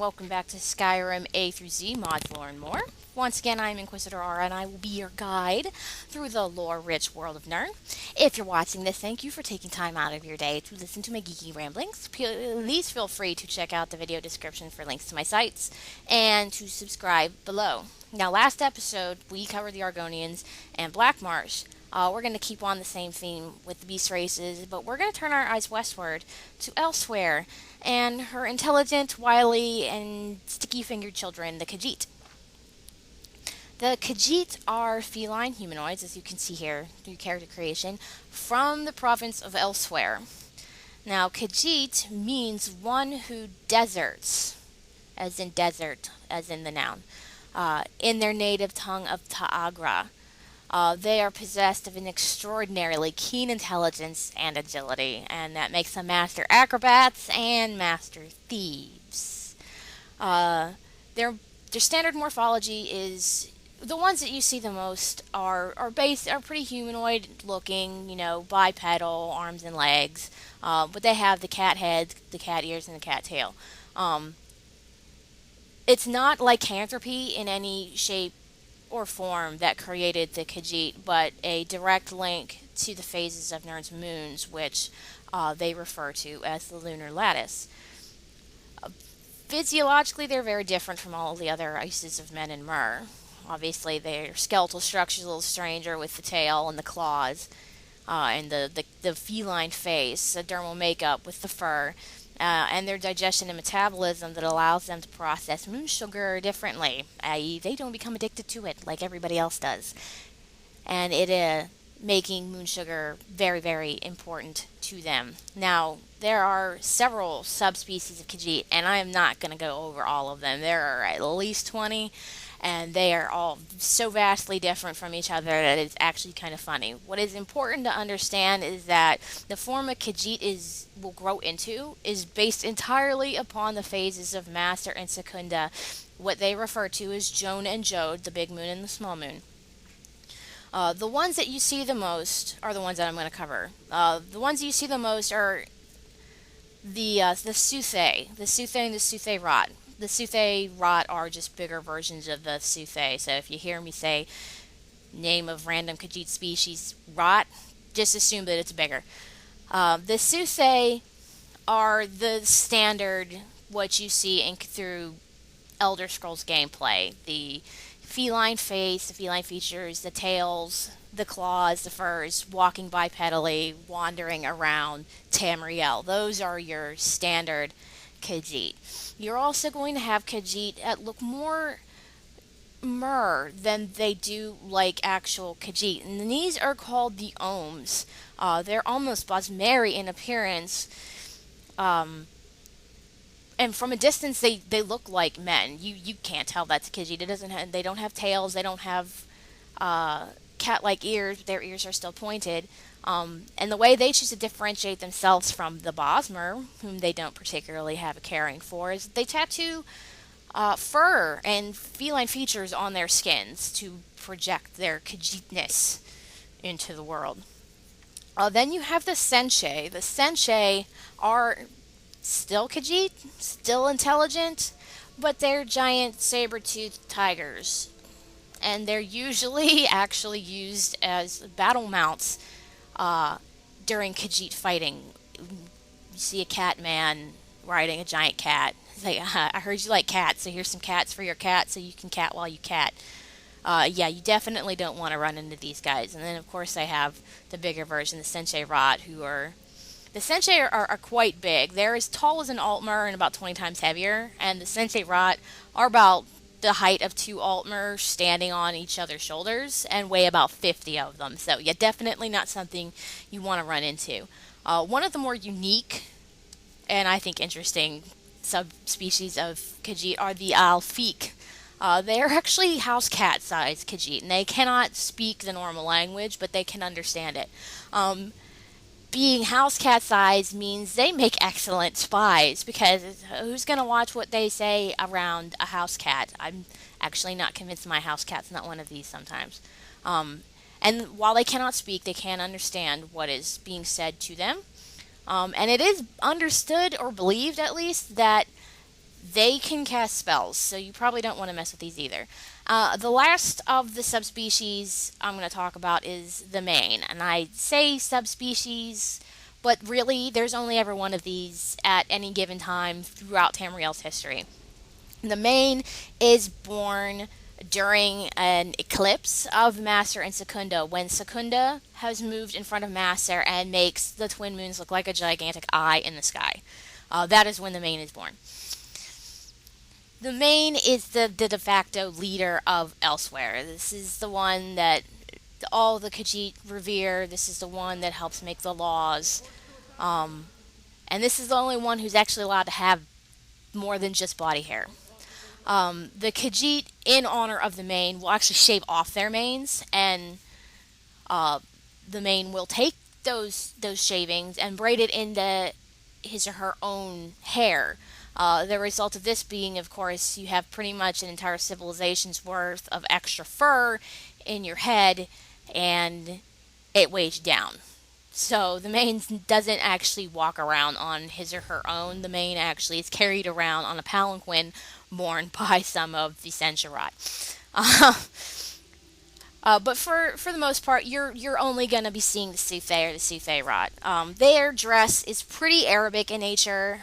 welcome back to Skyrim A through Z mods, lore, and more. Once again, I'm Inquisitor Aura, and I will be your guide through the lore-rich world of Nern. If you're watching this, thank you for taking time out of your day to listen to my geeky ramblings. Please feel free to check out the video description for links to my sites, and to subscribe below. Now, last episode, we covered the Argonians and Black Marsh. We're going to keep on the same theme with the beast races, but we're going to turn our eyes westward to Elsewhere and her intelligent, wily, and sticky-fingered children, the Khajiit. The Khajiit are feline humanoids, as you can see here through character creation, from the province of Elsewhere. Now, Khajiit means one who deserts, as in desert, as in the noun, in their native tongue of Ta'agra. They are possessed of an extraordinarily keen intelligence and agility, and that makes them master acrobats and master thieves. Their standard morphology is the ones that you see the most are pretty humanoid looking, bipedal arms and legs, but they have the cat head, the cat ears, and the cat tail. It's not lycanthropy in any shape or form that created the Khajiit, but a direct link to the phases of Nern's moons, which they refer to as the lunar lattice. Physiologically, they're very different from all the other races of men and mer. Obviously, their skeletal structure is a little stranger with the tail and the claws, and the feline face, the dermal makeup with the fur, and their digestion and metabolism that allows them to process moon sugar differently, i.e., they don't become addicted to it like everybody else does. And it making moon sugar very, very important to them. Now, there are several subspecies of Khajiit, and I am not going to go over all of them. There are at least 20, and they are all so vastly different from each other that it's actually kind of funny. What is important to understand is that the form a Khajiit will grow into is based entirely upon the phases of Master and Secunda, what they refer to as Joan and Jode, the big moon and the small moon. The ones that you see the most are the ones that I'm going to cover. The ones you see the most are the Suthay, and the Suthay Rot. The Suthay Rot are just bigger versions of the Suthay. So if you hear me say name of random Khajiit species Rot, just assume that it's bigger. The Suthay are the standard what you see through Elder Scrolls gameplay. The feline face, the feline features, the tails, the claws, the furs, walking bipedally, wandering around Tamriel. Those are your standard Khajiit. You're also going to have Khajiit that look more mer than they do like actual Khajiit. And these are called the Ohms. They're almost Bosmeri in appearance. And from a distance, they look like men. You can't tell that's a Khajiit. They don't have tails. They don't have cat-like ears. Their ears are still pointed. And the way they choose to differentiate themselves from the Bosmer, whom they don't particularly have a caring for, is they tattoo fur and feline features on their skins to project their Khajiitness into the world. Then you have the Sensei. The Sensei are still Khajiit, still intelligent, but they're giant saber-toothed tigers. And they're usually actually used as battle mounts during Khajiit fighting. You see a cat man riding a giant cat. It's like, I heard you like cats, so here's some cats for your cat so you can cat while you cat. Yeah, you definitely don't want to run into these guys. And then, of course, I have the bigger version, the Sensei Rot, the Sensei are quite big. They're as tall as an Altmer and about 20 times heavier. And the Sensei Rot are about the height of two Altmer standing on each other's shoulders and weigh about 50 of them. So, yeah, definitely not something you want to run into. One of the more unique and I think interesting subspecies of Khajiit are the Alfiq. They are actually house cat sized Khajiit, and they cannot speak the normal language, but they can understand it. Being house cat sized means they make excellent spies, because who's going to watch what they say around a house cat? I'm actually not convinced my house cat's not one of these sometimes. And while they cannot speak, they can understand what is being said to them. And it is understood, or believed at least, that They can cast spells, so you probably don't want to mess with these either. The last of the subspecies I'm going to talk about is the mane. And I say subspecies, but really, there's only ever one of these at any given time throughout Tamriel's history. The mane is born during an eclipse of Master and Secunda, when Secunda has moved in front of Master and makes the twin moons look like a gigantic eye in the sky. That is when the mane is born. The Main is the de facto leader of Elsewhere. This is the one that all the Khajiit revere. This is the one that helps make the laws. Um, and this is the only one who's actually allowed to have more than just body hair. The Khajiit, in honor of the Main, will actually shave off their manes, and uh, the Main will take those shavings and braid it into his or her own hair. The result of this being, of course, you have pretty much an entire civilization's worth of extra fur in your head, and it weighs down. So the main doesn't actually walk around on his or her own. The main actually is carried around on a palanquin borne by some of the Sensurat. Uh, but for the most part, you're only going to be seeing the Suthay or the Suthayrot. Their dress is pretty Arabic in nature.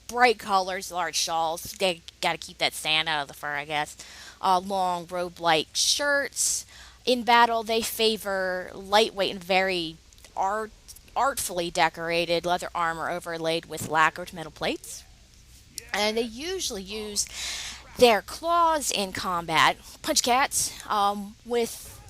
Bright colors, large shawls. They got to keep that sand out of the fur, I guess. Long robe-like shirts. In battle, they favor lightweight and very artfully decorated leather armor overlaid with lacquered metal plates. And they usually use their claws in combat, punch cats, with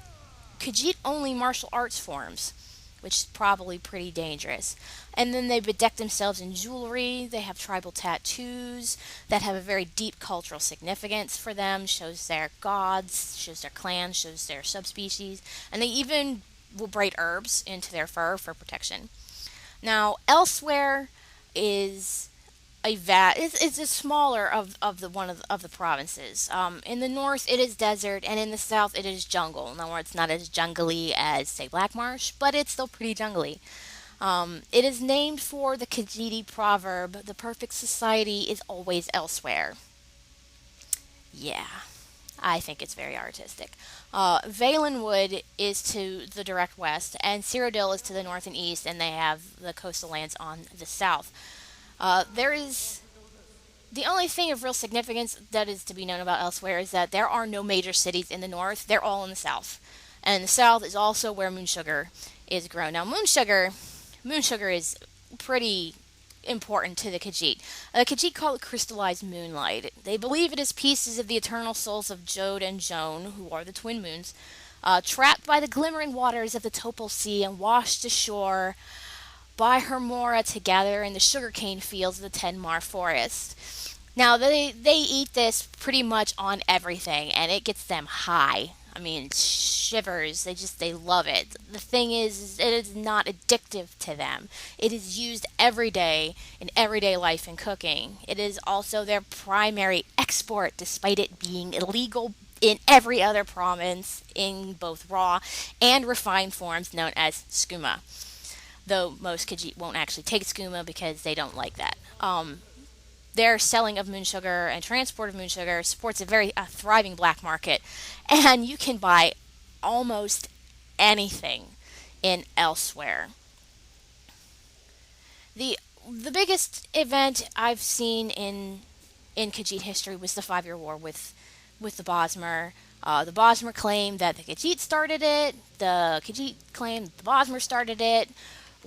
Khajiit only martial arts forms, which is probably pretty dangerous. And then they bedeck themselves in jewelry. They have tribal tattoos that have a very deep cultural significance for them, shows their gods, shows their clans, shows their subspecies, and they even will braid herbs into their fur for protection. Now, elsewhere is it's a smaller of the one of the provinces. In the north, it is desert, and in the south, it is jungle. In other words, not as jungly as say Black Marsh, but it's still pretty jungly. It is named for the Khajiiti proverb, "The perfect society is always elsewhere." Yeah, I think it's very artistic. Valenwood is to the direct west, and Cyrodiil is to the north and east, and they have the coastal lands on the south. There is the only thing of real significance that is to be known about elsewhere is that there are no major cities in the north. They're all in the south. And the south is also where moon sugar is grown. Now, moon sugar is pretty important to the Khajiit. The Khajiit call it crystallized moonlight. They believe it is pieces of the eternal souls of Jode and Joan, who are the twin moons, trapped by the glimmering waters of the Topol Sea and washed ashore by Hermora to gather in the sugarcane fields of the Tenmar forest. Now, they eat this pretty much on everything, and it gets them high. I mean, shivers. They love it. The thing is, it is not addictive to them. It is used every day in everyday life and cooking. It is also their primary export, despite it being illegal in every other province in both raw and refined forms known as skooma. Though most Khajiit won't actually take skooma because they don't like that. Their selling of moon sugar and transport of moon sugar supports a thriving black market, and you can buy almost anything in elsewhere. The biggest event I've seen in Khajiit history was the 5 Year War with the Bosmer. The Bosmer claimed that the Khajiit started it. The Khajiit claimed the Bosmer started it.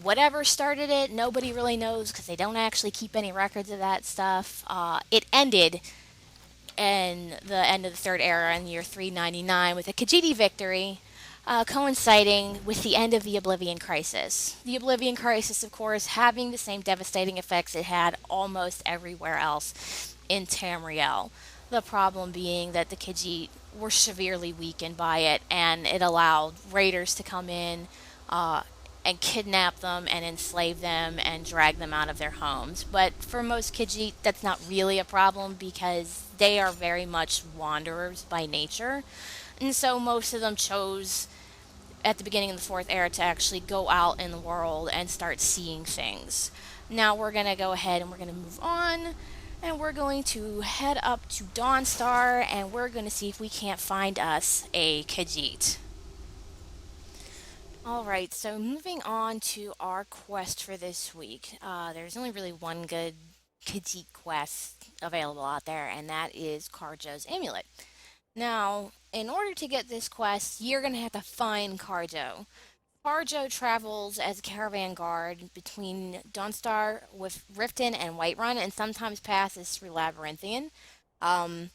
Whatever started it, nobody really knows because they don't actually keep any records of that stuff. It ended in the end of the Third Era in the year 399 with a Khajiiti victory, coinciding with the end of the Oblivion Crisis. The Oblivion Crisis, of course, having the same devastating effects it had almost everywhere else in Tamriel. The problem being that the Khajiit were severely weakened by it, and it allowed raiders to come in, and kidnap them and enslave them and drag them out of their homes. But for most Khajiit, that's not really a problem because they are very much wanderers by nature. And so most of them chose at the beginning of the Fourth Era to actually go out in the world and start seeing things. Now we're going to go ahead and we're going to move on And we're going to head up to Dawnstar and we're going to see if we can't find us a Khajiit. Alright, so moving on to our quest for this week. There's only really one good Khajiit quest available out there, and that is Karjo's Amulet. Now, in order to get this quest, you're going to have to find Karjo. Karjo travels as a caravan guard between Dawnstar with Riften and Whiterun, and sometimes passes through Labyrinthian. Um,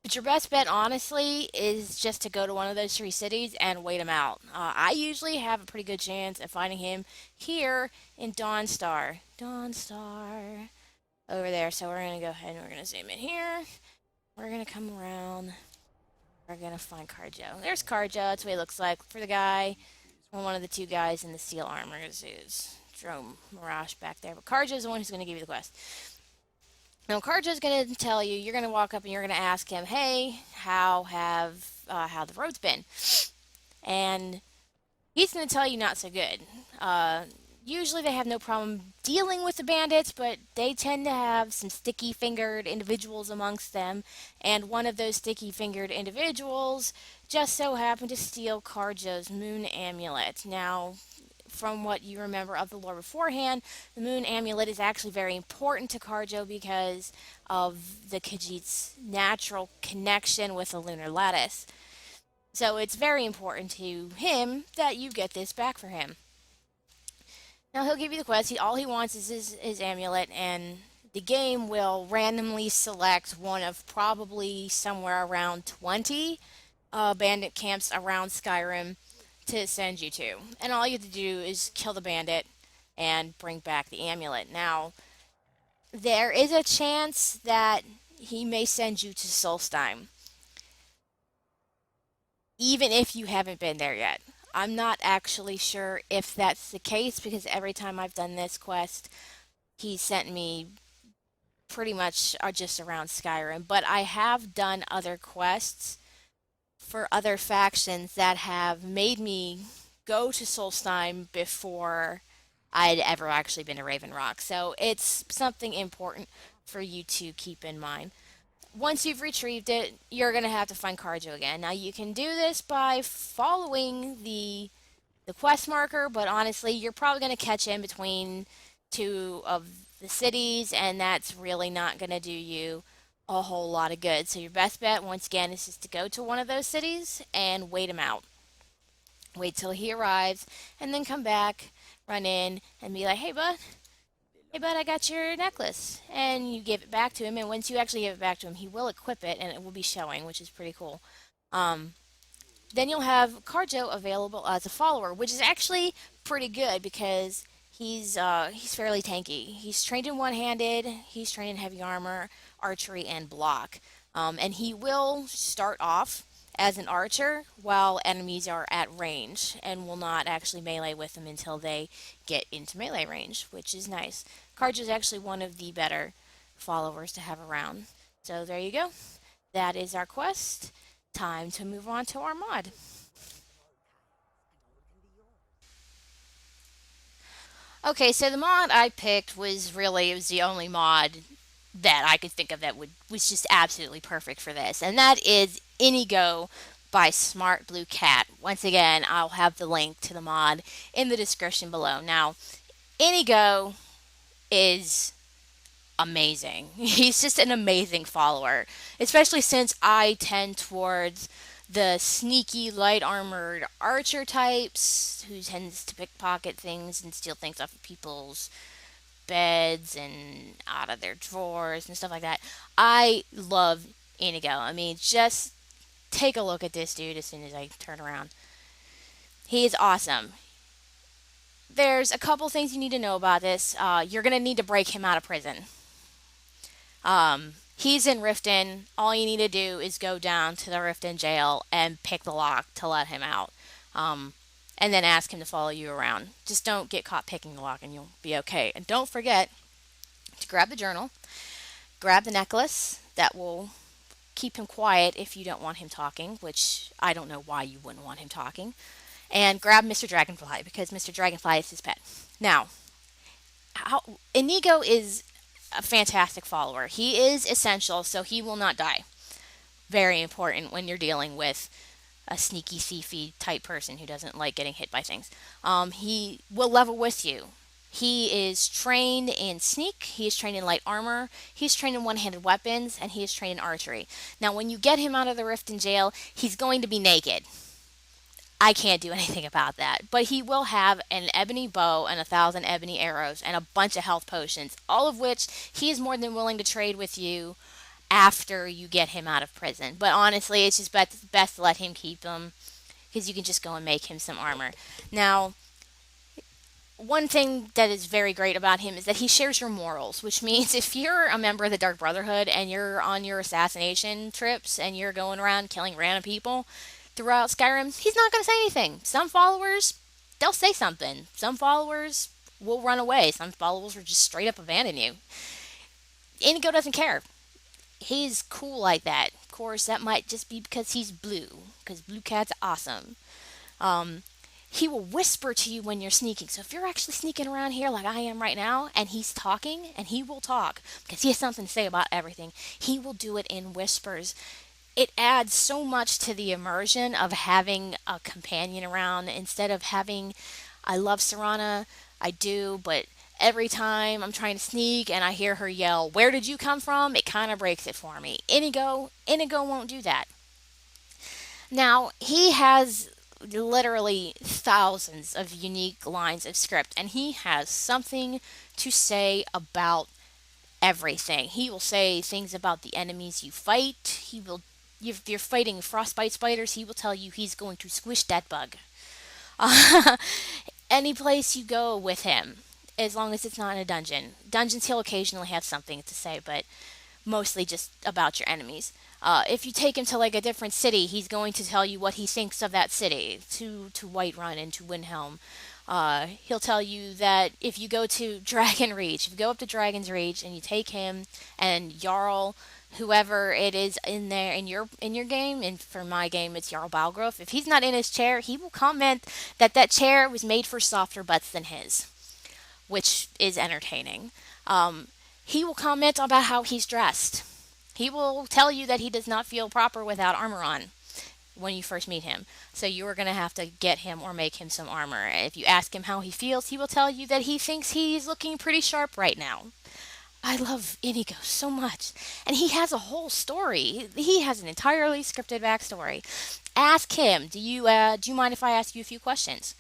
but your best bet, honestly, is just to go to one of those three cities and wait him out. I usually have a pretty good chance of finding him here in Dawnstar. Dawnstar. Over there. So we're going to go ahead and we're going to zoom in here. We're going to come around. We're going to find Karjo. There's Karjo. That's what he looks like. For the guy, or one of the two guys in the steel armor is Drome Mirage back there. But Karjo's the one who's going to give you the quest. Now, Karjo's going to tell you, you're going to walk up and you're going to ask him, hey, how the road's been? And he's going to tell you not so good. Usually they have no problem dealing with the bandits, but they tend to have some sticky fingered individuals amongst them, and one of those sticky fingered individuals just so happened to steal Karjo's moon amulet. Now, from what you remember of the lore beforehand, the moon amulet is actually very important to Karjo because of the Khajiit's natural connection with the lunar lattice. So it's very important to him that you get this back for him. Now he'll give you the quest. All he wants is his amulet, and the game will randomly select one of probably somewhere around 20 bandit camps around Skyrim to send you to. And all you have to do is kill the bandit and bring back the amulet. Now, there is a chance that he may send you to Solstheim, even if you haven't been there yet. I'm not actually sure if that's the case because every time I've done this quest, he sent me pretty much just around Skyrim. But I have done other quests for other factions that have made me go to Solstheim before I'd ever actually been to Raven Rock. So it's something important for you to keep in mind. Once you've retrieved it, you're going to have to find Karjo again. Now you can do this by following the quest marker, but honestly, you're probably going to catch in between two of the cities, and that's really not going to do you a whole lot of good. So your best bet, once again, is just to go to one of those cities and wait him out. Wait till he arrives, and then come back, run in, and be like, hey bud, I got your necklace. And you give it back to him, and once you actually give it back to him, he will equip it, and it will be showing, which is pretty cool. Um, then you'll have Karjo available as a follower, which is actually pretty good because he's fairly tanky. He's trained in one-handed, he's trained in heavy armor, archery, and block. And he will start off as an archer while enemies are at range and will not actually melee with them until they get into melee range, which is nice. Karjo is actually one of the better followers to have around. So there you go. That is our quest. Time to move on to our mod. Okay, so the mod I picked it was the only mod that I could think of that was just absolutely perfect for this, and that is Inigo by Smart Blue Cat. Once again, I'll have the link to the mod in the description below. Now, Inigo is amazing. He's just an amazing follower, especially since I tend towards the sneaky, light armored archer types who tends to pickpocket things and steal things off of people's beds and out of their drawers and stuff like that. I love Inigo. I mean, just take a look at this dude as soon as I turn around. He is awesome. There's a couple things you need to know about this. You're going to need to break him out of prison. He's in Riften. All you need to do is go down to the Riften jail and pick the lock to let him out. And then ask him to follow you around. Just don't get caught picking the lock and you'll be okay. And don't forget to grab the journal, grab the necklace that will keep him quiet if you don't want him talking, which I don't know why you wouldn't want him talking. And grab Mr. Dragonfly because Mr. Dragonfly is his pet. Now, Inigo is a fantastic follower. He is essential, so he will not die. Very important when you're dealing with a sneaky, thiefy type person who doesn't like getting hit by things. He will level with you. He is trained in sneak, he is trained in light armor, he's trained in one handed weapons, and he is trained in archery. Now, when you get him out of the rift in jail, he's going to be naked. I can't do anything about that. But he will have an ebony bow and 1,000 ebony arrows and a bunch of health potions, all of which he is more than willing to trade with you after you get him out of prison. But honestly, it's just best to let him keep them because you can just go and make him some armor. Now, one thing that is very great about him is that he shares your morals, which means if you're a member of the Dark Brotherhood and you're on your assassination trips and you're going around killing random people throughout Skyrim, he's not going to say anything. Some followers, they'll say something. Some followers will run away. Some followers will just straight up abandon you. Inigo doesn't care. He's cool like that. Of course, that might just be because he's blue, because blue cats are awesome. Um, he will whisper to you when you're sneaking. So if you're actually sneaking around here like I am right now, and he's talking, and he will talk because he has something to say about everything, he will do it in whispers. It adds so much to the immersion of having a companion around instead of having. I love Serana, I do, but every time I'm trying to sneak and I hear her yell, "Where did you come from?" it kind of breaks it for me. Inigo won't do that. Now, he has literally thousands of unique lines of script, and he has something to say about everything. He will say things about the enemies you fight. If you're fighting frostbite spiders, he will tell you he's going to squish that bug. Any place you go with him, as long as it's not in a dungeon. Dungeons, he'll occasionally have something to say, but mostly just about your enemies. If you take him to like a different city, he's going to tell you what he thinks of that city. To Whiterun and to Windhelm, he'll tell you that if you go to Dragon Reach, if you go up to Dragon's Reach and you take him and Jarl, whoever it is in there in your game, and for my game it's Jarl Balgrove, if he's not in his chair, he will comment that that chair was made for softer butts than his, which is entertaining. He will comment about how he's dressed. He will tell you that he does not feel proper without armor on when you first meet him. So you are going to have to get him or make him some armor. If you ask him how he feels, he will tell you that he thinks he's looking pretty sharp right now. I love Inigo so much. And he has a whole story. He has an entirely scripted backstory. Ask him, do you mind if I ask you a few questions?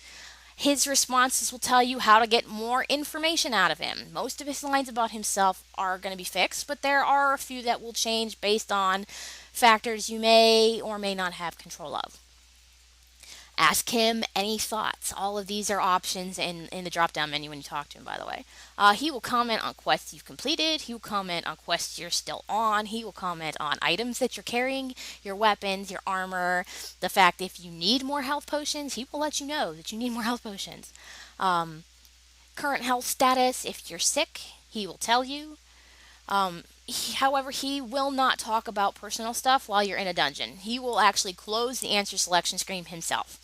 His responses will tell you how to get more information out of him. Most of his lines about himself are going to be fixed, but there are a few that will change based on factors you may or may not have control of. Ask him any thoughts. All of these are options in the drop down menu when you talk to him, by the way. He will comment on quests you've completed. He will comment on quests you're still on. He will comment on items that you're carrying, your weapons, your armor, the fact if you need more health potions, he will let you know that you need more health potions. Current health status, if you're sick, he will tell you. However, he will not talk about personal stuff while you're in a dungeon. He will actually close the answer selection screen himself.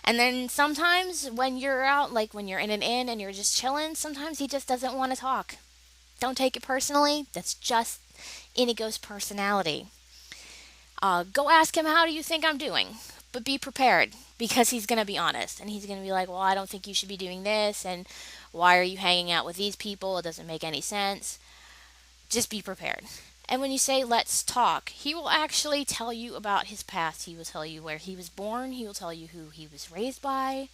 And then sometimes when you're out, like when you're in an inn and you're just chilling, sometimes he just doesn't want to talk. Don't take it personally. That's just Inigo's personality. Go ask him, how do you think I'm doing? But be prepared, because he's going to be honest. And he's going to be like, well, I don't think you should be doing this. And why are you hanging out with these people? It doesn't make any sense. Just be prepared. And when you say, let's talk, he will actually tell you about his past. He will tell you where he was born. He will tell you who he was raised by.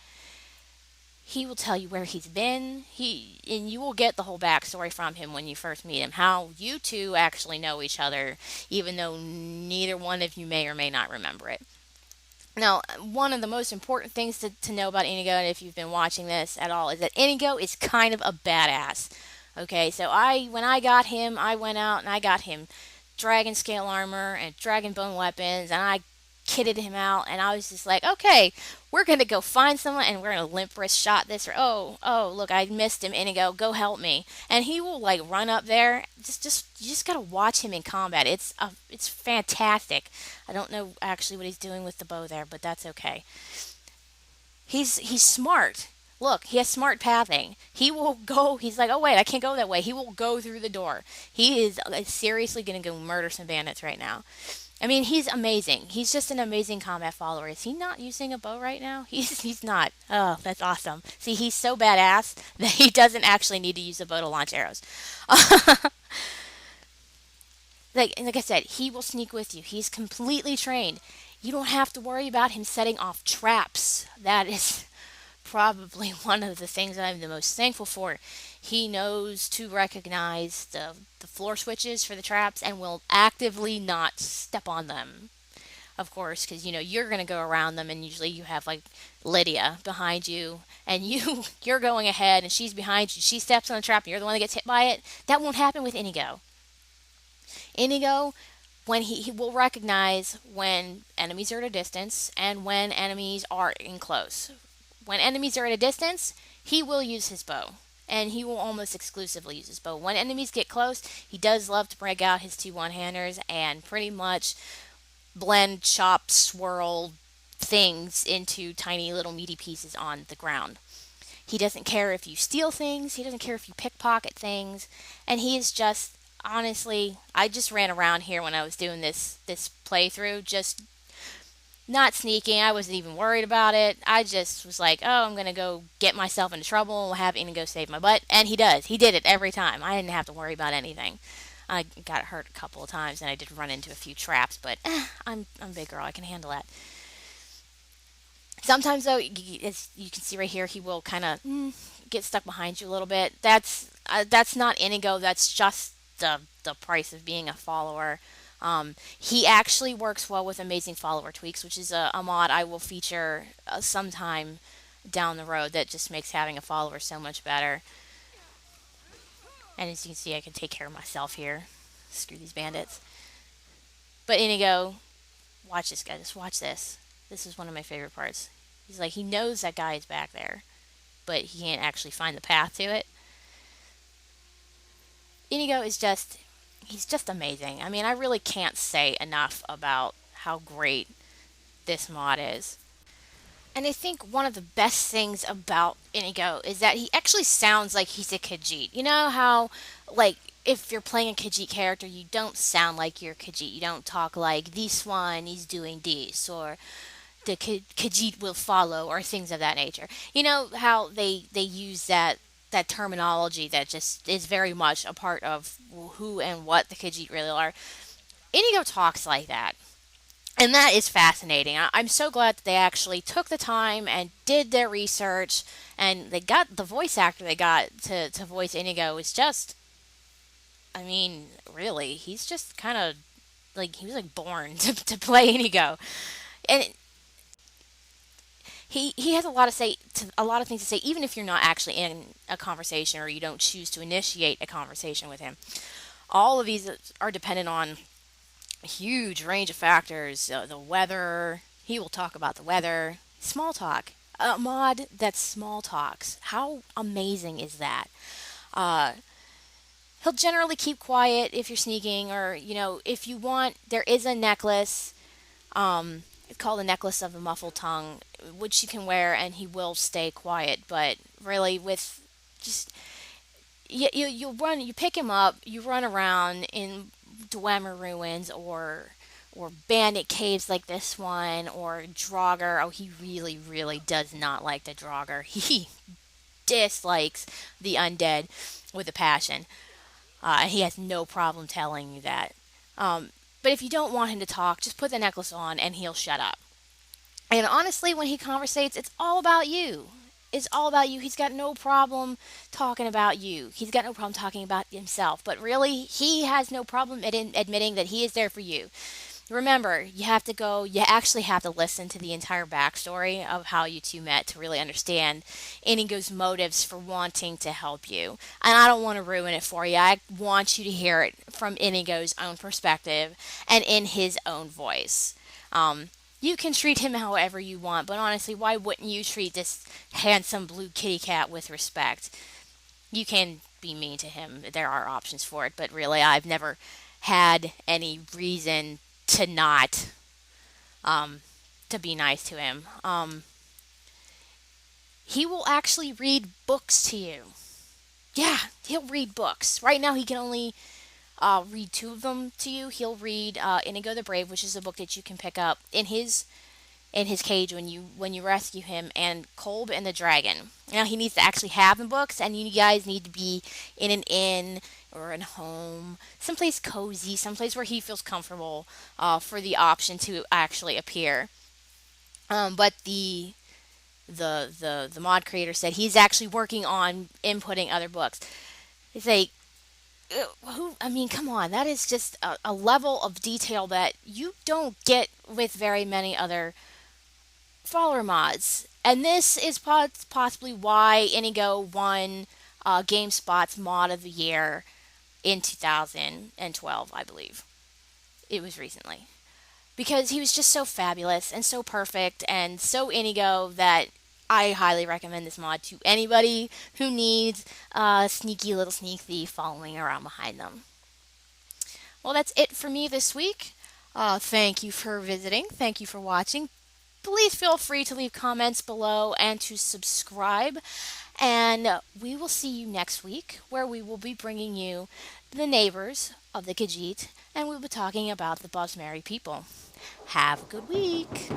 He will tell you where he's been. And you will get the whole backstory from him when you first meet him. How you two actually know each other, even though neither one of you may or may not remember it. Now, one of the most important things to know about Inigo, and if you've been watching this at all, is that Inigo is kind of a badass. Okay, so when I got him, I went out and I got him dragon scale armor and dragon bone weapons, and I kitted him out, and I was just like, okay, we're gonna go find someone and we're gonna limp wrist shot this, or oh, look, I missed him, Inigo, go help me. And he will like run up there. You just gotta watch him in combat. It's fantastic. I don't know actually what he's doing with the bow there, but that's okay. He's smart. Look, he has smart pathing. He will go. He's like, oh wait, I can't go that way. He will go through the door. He is seriously gonna go murder some bandits right now. I mean, he's amazing. He's just an amazing combat follower. Is he not using a bow right now? He's not. Oh, that's awesome. See, he's so badass that he doesn't actually need to use a bow to launch arrows. Like I said, he will sneak with you. He's completely trained. You don't have to worry about him setting off traps. That is probably one of the things I'm the most thankful for. He knows to recognize the floor switches for the traps and will actively not step on them. Of course, because you're going to go around them, and usually you have like Lydia behind you, and you're going ahead, and she's behind you. She steps on the trap, and you're the one that gets hit by it. That won't happen with Inigo. Inigo, when he will recognize when enemies are at a distance and when enemies are in close. When enemies are at a distance, he will use his bow. And he will almost exclusively use his bow. When enemies get close, he does love to break out his two one-handers and pretty much blend, chop, swirl things into tiny little meaty pieces on the ground. He doesn't care if you steal things, he doesn't care if you pickpocket things, and he is just honestly, I just ran around here when I was doing this playthrough, just not sneaking. I wasn't even worried about it. I just was like, oh, I'm gonna go get myself into trouble and have Inigo save my butt, and he does. He did it every time. I didn't have to worry about anything. I got hurt a couple of times, and I did run into a few traps, but I'm a big girl. I can handle that. Sometimes, though, as you can see right here, he will kind of get stuck behind you a little bit. That's not Inigo. That's just the price of being a follower. He actually works well with Amazing Follower Tweaks, which is a mod I will feature sometime down the road that just makes having a follower so much better. And as you can see, I can take care of myself here. Screw these bandits. But Inigo, watch this, guy. Just watch this. This is one of my favorite parts. He's like, he knows that guy is back there, but he can't actually find the path to it. Inigo is just, he's just amazing. I mean, I really can't say enough about how great this mod is. And I think one of the best things about Inigo is that he actually sounds like he's a Khajiit. You know how, like, if you're playing a Khajiit character, you don't sound like you're Khajiit. You don't talk like, this one is doing this, or the Khajiit will follow, or things of that nature. You know how they use that terminology that just is very much a part of who and what the Khajiit really are. Inigo talks like that. And that is fascinating. I'm so glad that they actually took the time and did their research, and they got the voice actor they got to voice Inigo is just, I mean, really, he's just kind of like, he was like born to play Inigo. And he has a lot to say, a lot of things to say, even if you're not actually in a conversation or you don't choose to initiate a conversation with him. All of these are dependent on a huge range of factors. The weather, he will talk about the weather. Small talk. A mod that small talks. How amazing is that? Uh, he'll generally keep quiet if you're sneaking, or, if you want, there is a necklace. It's called the Necklace of the Muffled Tongue, which you can wear and he will stay quiet. But really, with just you pick him up, you run around in Dwemer ruins or bandit caves like this one, or Draugr. Oh, he really, really does not like the Draugr. He dislikes the undead with a passion. He has no problem telling you that. But if you don't want him to talk, just put the necklace on and he'll shut up. And honestly, when he conversates, it's all about you. It's all about you. He's got no problem talking about you. He's got no problem talking about himself. But really, he has no problem admitting that he is there for you. Remember, you actually have to listen to the entire backstory of how you two met to really understand Inigo's motives for wanting to help you. And I don't want to ruin it for you. I want you to hear it from Inigo's own perspective and in his own voice. You can treat him however you want, but honestly, why wouldn't you treat this handsome blue kitty cat with respect? You can be mean to him. There are options for it, but really, I've never had any reason to not to be nice to him. He will actually read books to you. Yeah, he'll read books. Right now, he can only read two of them to you. He'll read Inigo the Brave, which is a book that you can pick up in his cage when you rescue him, and Kolb and the Dragon. Now he needs to actually have the books, and you guys need to be in an inn or in a home, someplace cozy, someplace where he feels comfortable for the option to actually appear. But the mod creator said he's actually working on inputting other books. It's like who I mean, come on, that is just a level of detail that you don't get with very many other follower mods. And this is possibly why Inigo won GameSpot's Mod of the Year in 2012, I believe. It was recently. Because he was just so fabulous and so perfect and so Inigo that I highly recommend this mod to anybody who needs a sneaky little sneak thief following around behind them. Well, that's it for me this week. Thank you for visiting. Thank you for watching. Please feel free to leave comments below and to subscribe. And we will see you next week, where we will be bringing you the neighbors of the Khajiit, and we'll be talking about the Bosmeri people. Have a good week.